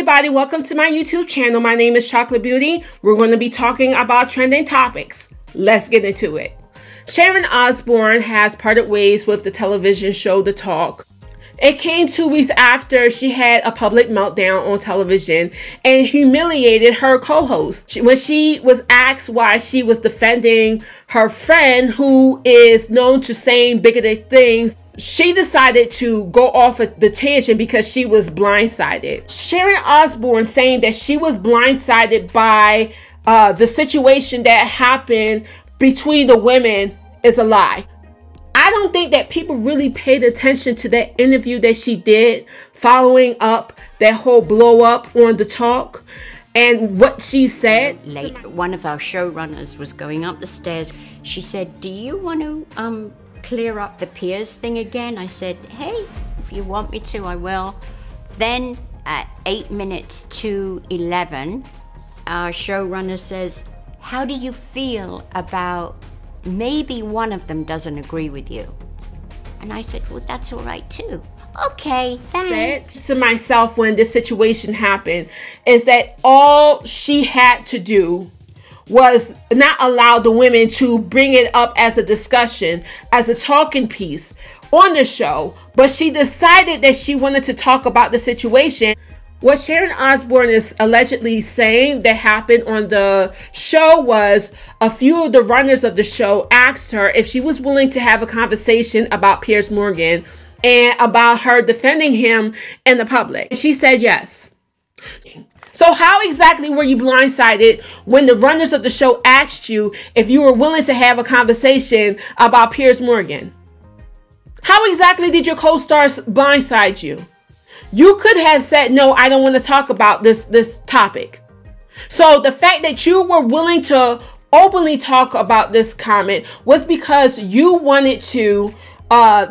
everybody, welcome to my YouTube channel. My name is Chocolate Beauty. We're going to be talking about trending topics. Let's get into it. Sharon Osbourne has parted ways with the television show The Talk. It came 2 weeks after she had a public meltdown on television and humiliated her co-host. When she was asked why she was defending her friend who is known to saying bigoted things, she decided to go off at the tangent because she was blindsided. Sharon Osbourne saying that she was blindsided by the situation that happened between the women is a lie. I don't think that people really paid attention to that interview that she did following up that whole blow up on The Talk and what she said. Late, one of our showrunners was going up the stairs. She said, "Do you want to clear up the Piers thing again?" I said, "Hey, if you want me to, I will." Then at 8 minutes to 11, our showrunner says, "How do you feel about maybe one of them doesn't agree with you?" And I said, "Well, that's all right too." "Okay, thanks." To myself when this situation happened is that all she had to do was not allow the women to bring it up as a discussion, as a talking piece on the show, but she decided that she wanted to talk about the situation. What Sharon Osbourne is allegedly saying that happened on the show was a few of the runners of the show asked her if she was willing to have a conversation about Piers Morgan and about her defending him in the public. She said yes. So how exactly were you blindsided when the runners of the show asked you if you were willing to have a conversation about Piers Morgan? How exactly did your co-stars blindside you? You could have said, "No, I don't want to talk about this topic." So the fact that you were willing to openly talk about this comment was because you wanted to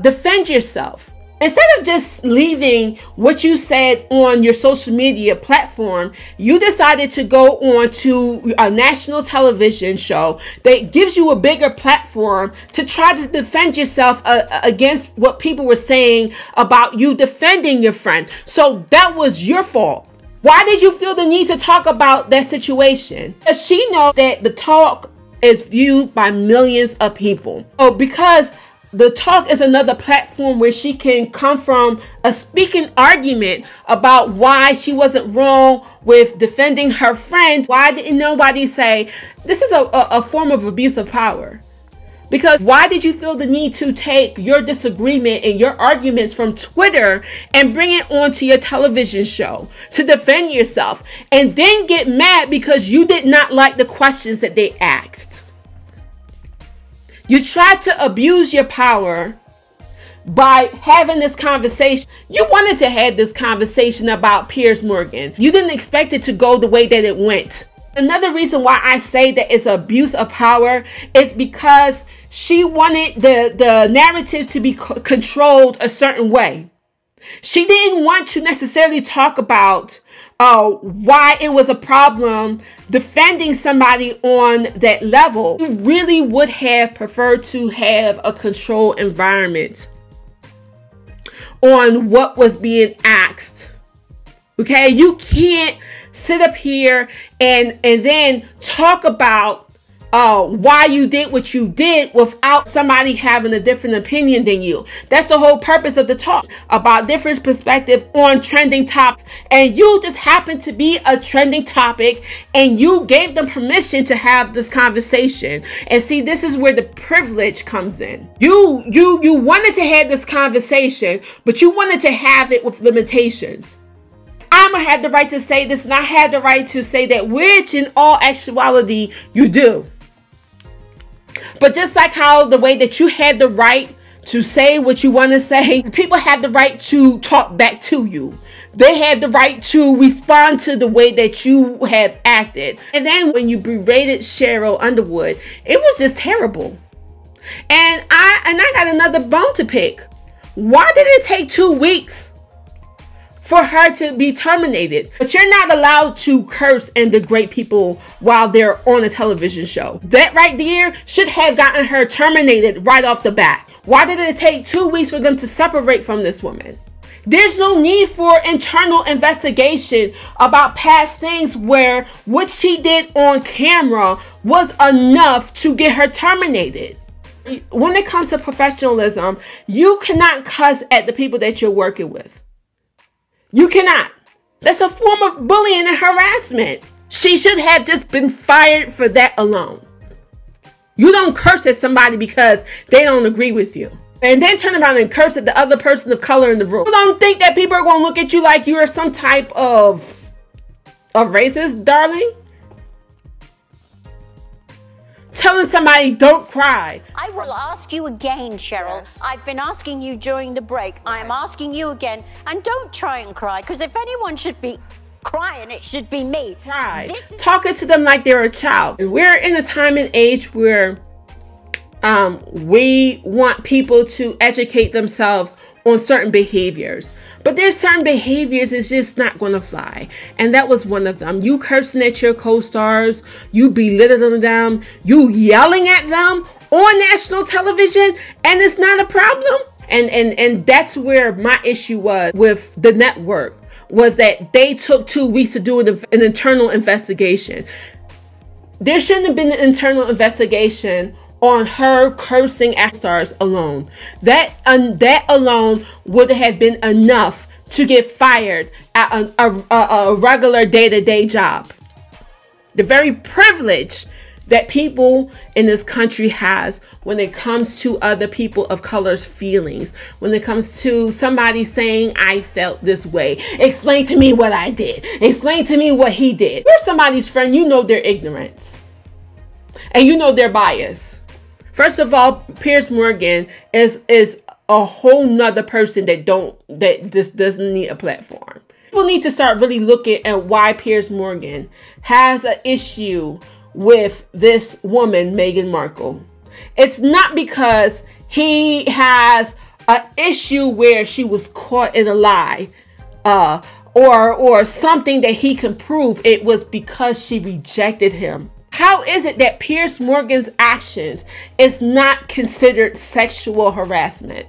defend yourself. Instead of just leaving what you said on your social media platform, you decided to go on to a national television show that gives you a bigger platform to try to defend yourself against what people were saying about you defending your friend. So that was your fault. Why did you feel the need to talk about that situation? Does she know that The Talk is viewed by millions of people? Oh, because The Talk is another platform where she can come from a speaking argument about why she wasn't wrong with defending her friend. Why didn't nobody say this is a form of abuse of power? Because why did you feel the need to take your disagreement and your arguments from Twitter and bring it onto your television show to defend yourself and then get mad because you did not like the questions that they asked? You tried to abuse your power by having this conversation. You wanted to have this conversation about Piers Morgan. You didn't expect it to go the way that it went. Another reason why I say that it's abuse of power is because she wanted the narrative to be controlled a certain way. She didn't want to necessarily talk about why it was a problem defending somebody on that level. You really would have preferred to have a controlled environment on what was being asked. Okay, you can't sit up here and then talk about why you did what you did without somebody having a different opinion than you. That's the whole purpose of The Talk, about different perspective on trending topics. And you just happen to be a trending topic and you gave them permission to have this conversation. And see, this is where the privilege comes in. You wanted to have this conversation, but you wanted to have it with limitations. I'm gonna have the right to say this, and I have the right to say that, which in all actuality you do. But just like how the way that you had the right to say what you want to say, people have the right to talk back to you. They have the right to respond to the way that you have acted. And then when you berated Cheryl Underwood, it was just terrible. And I got another bone to pick. Why did it take 2 weeks for her to be terminated? But you're not allowed to curse and degrade people while they're on a television show. That right there should have gotten her terminated right off the bat. Why did it take 2 weeks for them to separate from this woman? There's no need for internal investigation about past things where what she did on camera was enough to get her terminated. When it comes to professionalism, you cannot cuss at the people that you're working with. You cannot. That's a form of bullying and harassment. She should have just been fired for that alone. You don't curse at somebody because they don't agree with you. And then turn around and curse at the other person of color in the room. You don't think that people are going to look at you like you are some type of racist, darling? Telling somebody don't cry. I will ask you again, Cheryl. Yes. I've been asking you during the break. I am asking you again. And don't try and cry, because if anyone should be crying, it should be me. Cry. Talking to them like they're a child. And we're in a time and age where we want people to educate themselves on certain behaviors. But there's certain behaviors that's just not going to fly. And that was one of them. You cursing at your co-stars, you belittling them, you yelling at them on national television, and it's not a problem. And that's where my issue was with the network, was that they took 2 weeks to do an internal investigation. There shouldn't have been an internal investigation on her cursing at stars alone. That alone would have been enough to get fired at a regular day-to-day job. The very privilege that people in this country has when it comes to other people of color's feelings, when it comes to somebody saying, I felt this way, explain to me what I did, explain to me what he did. You're somebody's friend, you know their ignorance and you know their bias. First of all, Piers Morgan is a whole nother person that just doesn't need a platform. People need to start really looking at why Piers Morgan has an issue with this woman, Meghan Markle. It's not because he has an issue where she was caught in a lie, or something that he can prove. It was because she rejected him. How is it that Piers Morgan's actions is not considered sexual harassment?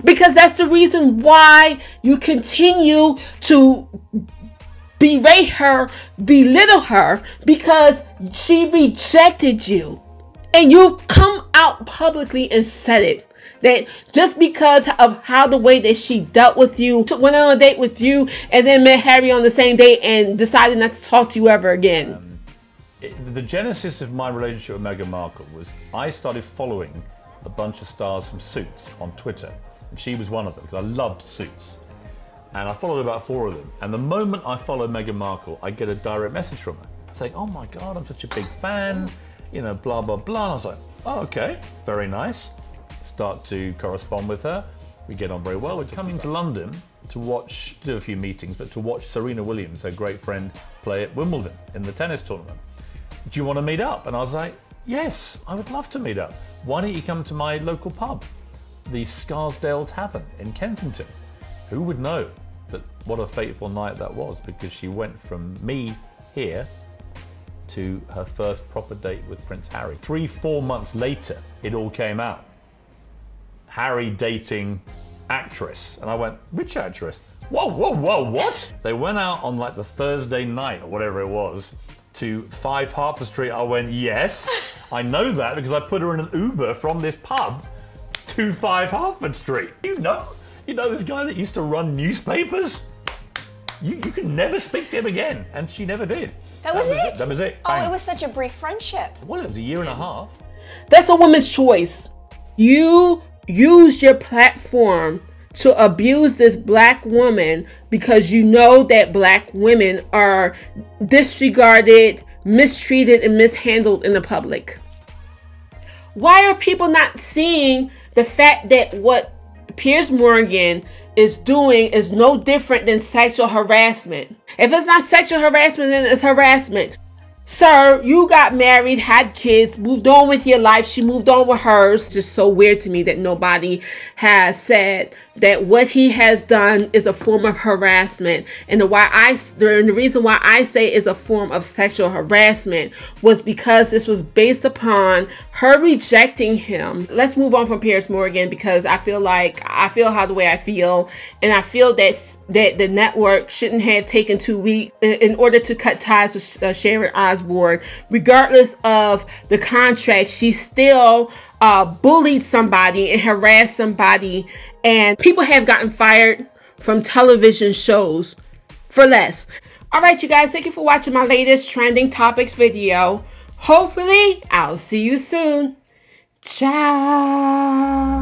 Because that's the reason why you continue to berate her, belittle her, because she rejected you. And you've come out publicly and said it. That just because of how the way that she dealt with you, went on a date with you, and then met Harry on the same day and decided not to talk to you ever again. The genesis of my relationship with Meghan Markle was I started following a bunch of stars from Suits on Twitter, and she was one of them because I loved Suits. And I followed about 4 of them. And the moment I followed Meghan Markle, I get a direct message from her saying, oh my God, I'm such a big fan, you know, blah, blah, blah. And I was like, oh, okay, very nice. Start to correspond with her. We get on very well. We're coming to London to watch, do a few meetings, but to watch Serena Williams, her great friend, play at Wimbledon in the tennis tournament. Do you want to meet up? And I was like, yes, I would love to meet up. Why don't you come to my local pub, the Scarsdale Tavern in Kensington? Who would know that what a fateful night that was, because she went from me here to her first proper date with Prince Harry. 3-4 months later, it all came out. Harry dating actress. And I went, which actress? Whoa, whoa, whoa, what? They went out on like the Thursday night or whatever it was to 5 Hertford Street. I went, yes, I know that because I put her in an Uber from this pub to 5 Hertford Street. You know this guy that used to run newspapers? You can never speak to him again. And she never did. That was it? That was it. Oh, Bang. it was such a brief friendship. Well, it was a year and a half. That's a woman's choice. You use your platform to abuse this black woman because you know that black women are disregarded, mistreated, and mishandled in the public. Why are people not seeing the fact that what Piers Morgan is doing is no different than sexual harassment? If it's not sexual harassment, then it's harassment. Sir, you got married, had kids, moved on with your life. She moved on with hers. It's just so weird to me that nobody has said that what he has done is a form of harassment. And the reason why I say is a form of sexual harassment was because this was based upon her rejecting him. Let's move on from Piers Morgan, because I feel how the way I feel, and I feel that the network shouldn't have taken 2 weeks in order to cut ties with Sharon Osbourne. Regardless of the contract, she still bullied somebody and harassed somebody, and people have gotten fired from television shows for less. All right, you guys, thank you for watching my latest trending topics video. Hopefully, I'll see you soon. Ciao.